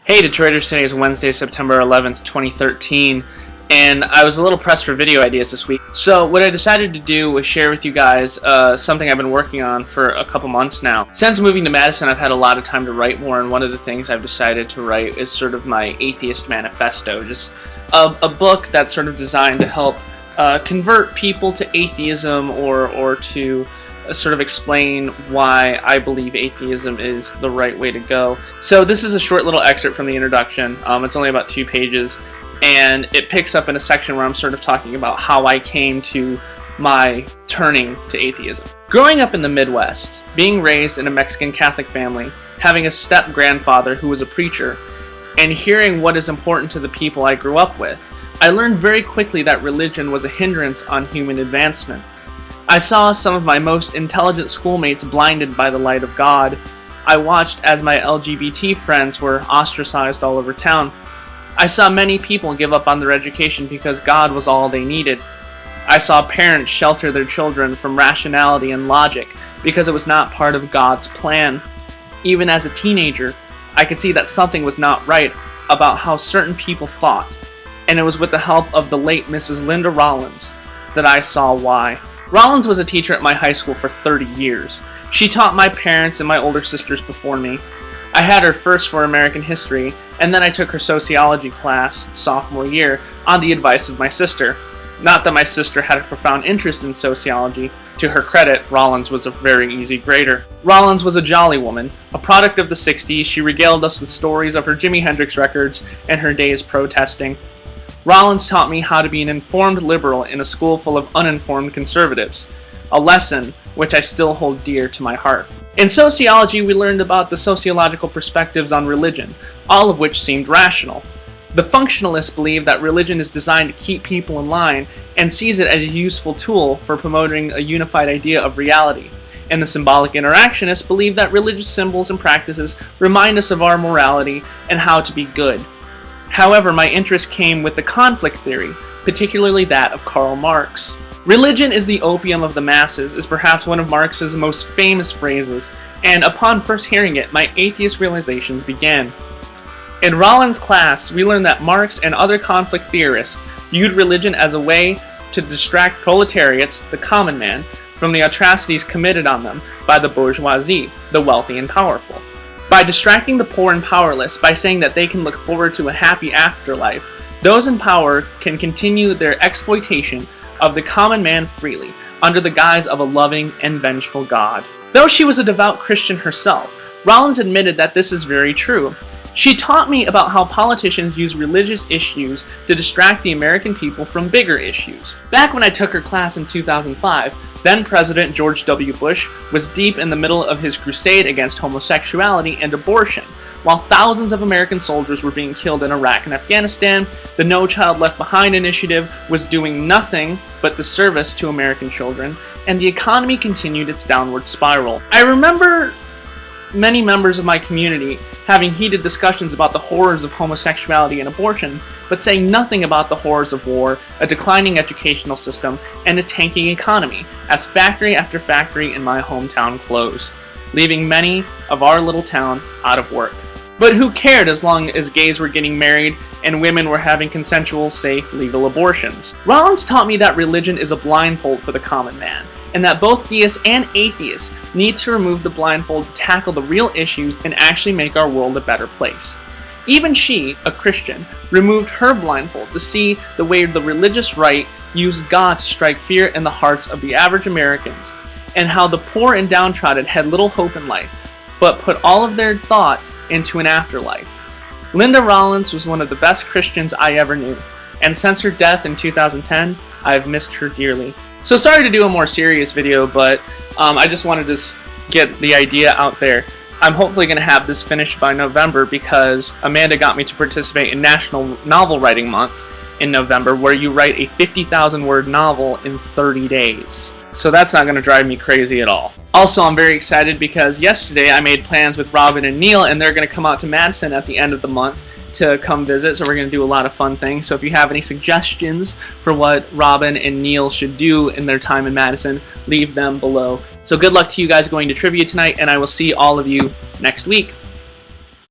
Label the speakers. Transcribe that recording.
Speaker 1: Hey Detroiters, today is Wednesday, September 11th, 2013, and I was a little pressed for video ideas this week. So what I decided to do was share with you guys something I've been working on for a couple months now. Since moving to Madison, I've had a lot of time to write more, and one of the things I've decided to write is sort of my atheist manifesto, just a book that's sort of designed to help convert people to atheism or to sort of explain why I believe atheism is the right way to go. So this is a short little excerpt from the introduction. It's only about 2 pages, and it picks up in a section where I'm sort of talking about how I came to my turning to atheism. Growing up in the Midwest, being raised in a Mexican Catholic family, having a step-grandfather who was a preacher, and hearing what is important to the people I grew up with, I learned very quickly that religion was a hindrance on human advancement. I saw some of my most intelligent schoolmates blinded by the light of God. I watched as my LGBT friends were ostracized all over town. I saw many people give up on their education because God was all they needed. I saw parents shelter their children from rationality and logic because it was not part of God's plan. Even as a teenager, I could see that something was not right about how certain people thought, and it was with the help of the late Mrs. Linda Rollins that I saw why. Rollins was a teacher at my high school for 30 years. She taught my parents and my older sisters before me. I had her first for American history, and then I took her sociology class sophomore year on the advice of my sister. Not that my sister had a profound interest in sociology. To her credit, Rollins was a very easy grader. Rollins was a jolly woman. A product of the 60s, she regaled us with stories of her Jimi Hendrix records and her days protesting. Rollins taught me how to be an informed liberal in a school full of uninformed conservatives, a lesson which I still hold dear to my heart. In sociology, we learned about the sociological perspectives on religion, all of which seemed rational. The functionalists believe that religion is designed to keep people in line and sees it as a useful tool for promoting a unified idea of reality. And the symbolic interactionists believe that religious symbols and practices remind us of our morality and how to be good. However, my interest came with the conflict theory, particularly that of Karl Marx. Religion is the opium of the masses is perhaps one of Marx's most famous phrases, and upon first hearing it, my atheist realizations began. In Rollins' class, we learned that Marx and other conflict theorists viewed religion as a way to distract proletariats, the common man, from the atrocities committed on them by the bourgeoisie, the wealthy and powerful. By distracting the poor and powerless by saying that they can look forward to a happy afterlife, those in power can continue their exploitation of the common man freely, under the guise of a loving and vengeful God. Though she was a devout Christian herself, Rollins admitted that this is very true. She taught me about how politicians use religious issues to distract the American people from bigger issues. Back when I took her class in 2005, then-President George W. Bush was deep in the middle of his crusade against homosexuality and abortion. While thousands of American soldiers were being killed in Iraq and Afghanistan, the No Child Left Behind initiative was doing nothing but disservice to American children, and the economy continued its downward spiral. I remember many members of my community having heated discussions about the horrors of homosexuality and abortion, but saying nothing about the horrors of war, a declining educational system, and a tanking economy, as factory after factory in my hometown closed, leaving many of our little town out of work. But who cared as long as gays were getting married and women were having consensual, safe, legal abortions? Rollins taught me that religion is a blindfold for the common man, and that both theists and atheists need to remove the blindfold to tackle the real issues and actually make our world a better place. Even she, a Christian, removed her blindfold to see the way the religious right used God to strike fear in the hearts of the average Americans, and how the poor and downtrodden had little hope in life, but put all of their thought into an afterlife. Linda Rollins was one of the best Christians I ever knew, and since her death in 2010, I have missed her dearly. So sorry to do a more serious video, but I just wanted to get the idea out there. I'm hopefully going to have this finished by November because Amanda got me to participate in National Novel Writing Month in November, where you write a 50,000 word novel in 30 days. So that's not going to drive me crazy at all. Also, I'm very excited because yesterday I made plans with Robin and Neil, and they're going to come out to Madison at the end of the month to come visit, so we're going to do a lot of fun things. So if you have any suggestions for what Robin and Neil should do in their time in Madison, leave them below. So good luck to you guys going to trivia tonight, and I will see all of you next week.